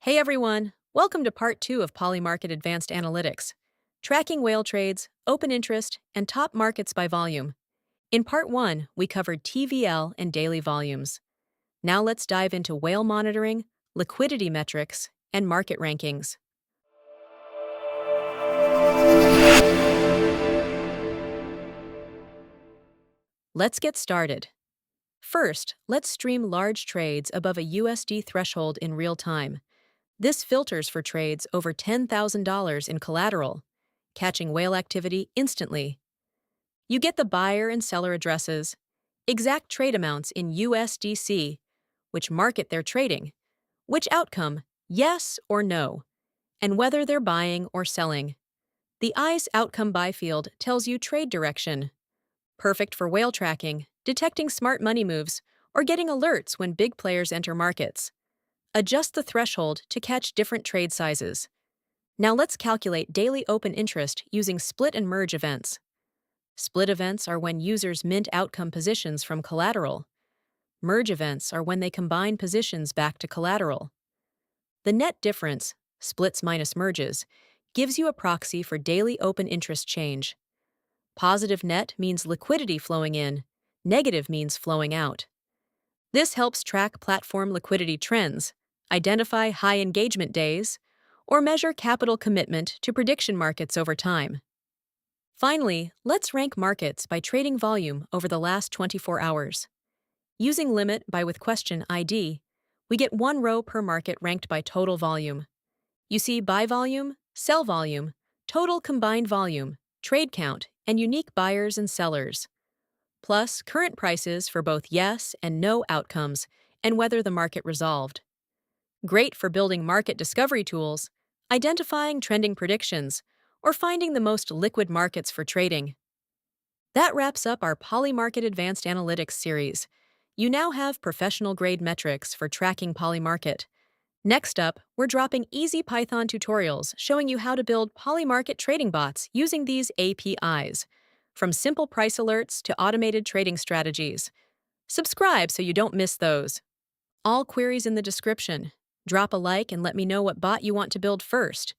Hey everyone, welcome to part 2 of Polymarket Advanced Analytics, tracking whale trades, open interest, and top markets by volume. In part 1, we covered TVL and daily volumes. Now let's dive into whale monitoring, liquidity metrics, and market rankings. Let's get started. First, let's stream large trades above a USD threshold in real time. This filters for trades over $10,000 in collateral, catching whale activity instantly. You get the buyer and seller addresses, exact trade amounts in USDC, which market they're trading, which outcome, yes or no, and whether they're buying or selling. The ICE outcome buy field tells you trade direction. Perfect for whale tracking, detecting smart money moves, or getting alerts when big players enter markets. Adjust the threshold to catch different trade sizes. Now let's calculate daily open interest using split and merge events. Split events are when users mint outcome positions from collateral. Merge events are when they combine positions back to collateral. The net difference, splits minus merges, gives you a proxy for daily open interest change. Positive net means liquidity flowing in, negative means flowing out. This helps track platform liquidity trends, identify high engagement days, or measure capital commitment to prediction markets over time. Finally, let's rank markets by trading volume over the last 24 hours. Using limit by with question ID, we get one row per market ranked by total volume. You see buy volume, sell volume, total combined volume, trade count, and unique buyers and sellers. Plus, current prices for both yes and no outcomes and whether the market resolved. Great for building market discovery tools, identifying trending predictions, or finding the most liquid markets for trading. That wraps up our Polymarket Advanced Analytics series. You now have professional-grade metrics for tracking Polymarket. Next up, we're dropping easy Python tutorials showing you how to build Polymarket trading bots using these APIs, from simple price alerts to automated trading strategies. Subscribe so you don't miss those. All queries in the description. Drop a like and let me know what bot you want to build first.